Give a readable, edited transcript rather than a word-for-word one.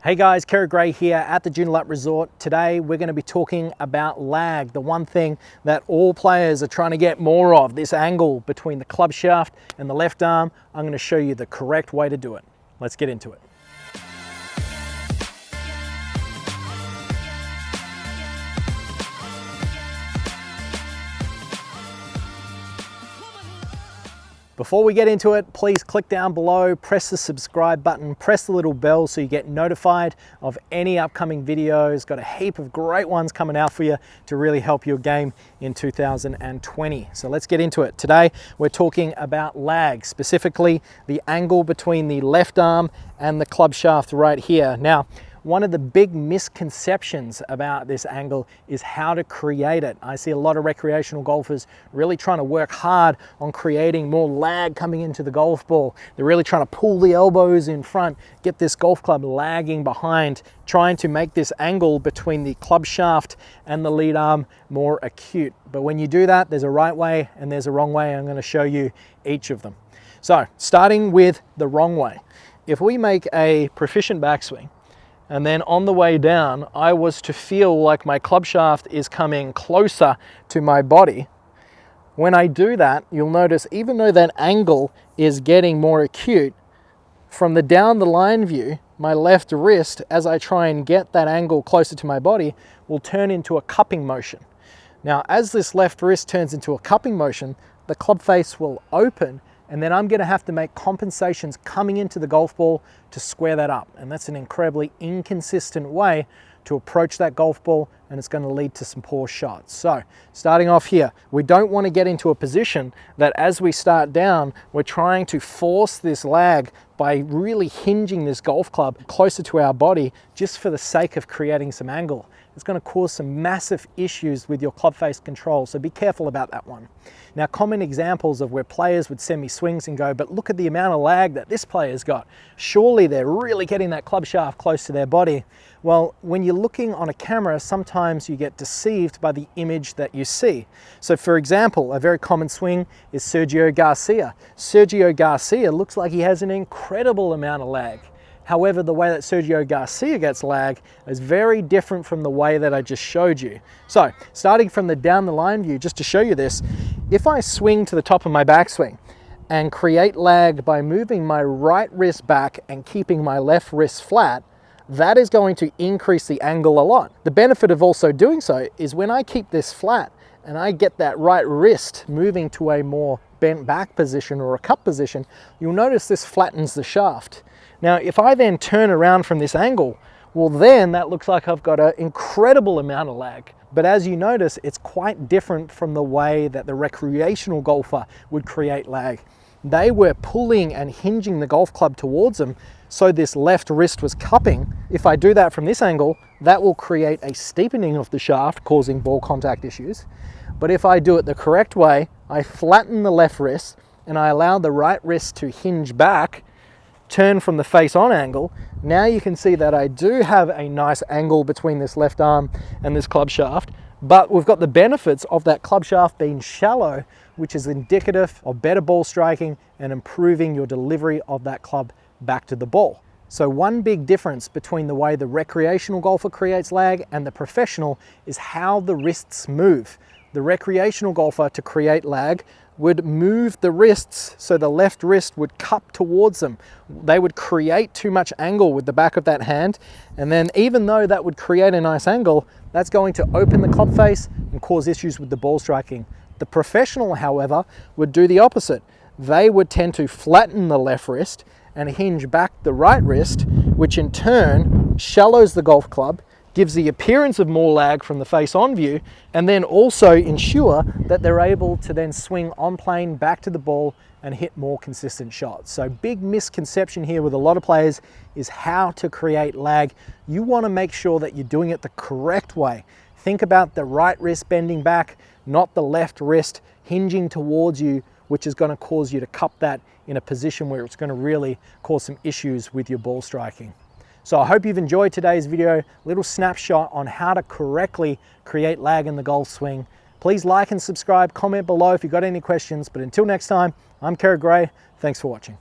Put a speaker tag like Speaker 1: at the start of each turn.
Speaker 1: Hey guys, Kerrod here at the Joondalup Resort. Today we're going to be talking about lag, the one thing that all players are trying to get more of, this angle between the club shaft and the left arm. I'm going to show you the correct way to do it. Let's get into it. Before we get into it, please click down below, press the subscribe button, press the little bell so you get notified of any upcoming videos. Got a heap of great ones coming out for you to really help your game in 2020. So let's get into it. Today, we're talking about lag, specifically the angle between the left arm and the club shaft right here. Now, one of the big misconceptions about this angle is how to create it. I see a lot of recreational golfers really trying to work hard on creating more lag coming into the golf ball. They're really trying to pull the elbows in front, get this golf club lagging behind, trying to make this angle between the club shaft and the lead arm more acute. But when you do that, there's a right way and there's a wrong way. I'm going to show you each of them. So, starting with the wrong way. If we make a proficient backswing, and then on the way down, I was to feel like my club shaft is coming closer to my body. When I do that, you'll notice even though that angle is getting more acute, from the down the line view, my left wrist, as I try and get that angle closer to my body, will turn into a cupping motion. Now, as this left wrist turns into a cupping motion, the club face will open, and then I'm going to have to make compensations coming into the golf ball to square that up. And that's an incredibly inconsistent way to approach that golf ball, and it's going to lead to some poor shots. So, starting off here, we don't want to get into a position that as we start down, we're trying to force this lag by really hinging this golf club closer to our body just for the sake of creating some angle. It's going to cause some massive issues with your club face control, so be careful about that one. Now, common examples of where players would send me swings and go, but look at the amount of lag that this player's got. Surely they're really getting that club shaft close to their body. Well, when you're looking on a camera, sometimes you get deceived by the image that you see. So for example, a very common swing is Sergio Garcia. Sergio Garcia looks like he has an incredible amount of lag. However, the way that Sergio Garcia gets lag is very different from the way that I just showed you. So, starting from the down the line view, just to show you this, if I swing to the top of my backswing and create lag by moving my right wrist back and keeping my left wrist flat, that is going to increase the angle a lot. The benefit of also doing so is when I keep this flat and I get that right wrist moving to a more bent back position or a cup position, you'll notice this flattens the shaft. Now, if I then turn around from this angle, well then that looks like I've got an incredible amount of lag. But as you notice, it's quite different from the way that the recreational golfer would create lag. They were pulling and hinging the golf club towards them, so this left wrist was cupping. If I do that from this angle, that will create a steepening of the shaft, causing ball contact issues. But if I do it the correct way, I flatten the left wrist and I allow the right wrist to hinge back, turn from the face on angle, now you can see that I do have a nice angle between this left arm and this club shaft, but we've got the benefits of that club shaft being shallow, which is indicative of better ball striking and improving your delivery of that club back to the ball. So one big difference between the way the recreational golfer creates lag and the professional is how the wrists move. The recreational golfer, to create lag, would move the wrists so the left wrist would cup towards them. They would create too much angle with the back of that hand, and then even though that would create a nice angle, that's going to open the club face and cause issues with the ball striking. The professional, however, would do the opposite. They would tend to flatten the left wrist and hinge back the right wrist, which in turn shallows the golf club, gives the appearance of more lag from the face-on view, and then also ensure that they're able to then swing on plane back to the ball and hit more consistent shots. So big misconception here with a lot of players is how to create lag. You want to make sure that you're doing it the correct way. Think about the right wrist bending back, not the left wrist hinging towards you, which is going to cause you to cup that in a position where it's going to really cause some issues with your ball striking. So I hope you've enjoyed today's video, little snapshot on how to correctly create lag in the golf swing. Please like and subscribe, comment below if you've got any questions, but until next time, I'm Kerrod. Thanks for watching.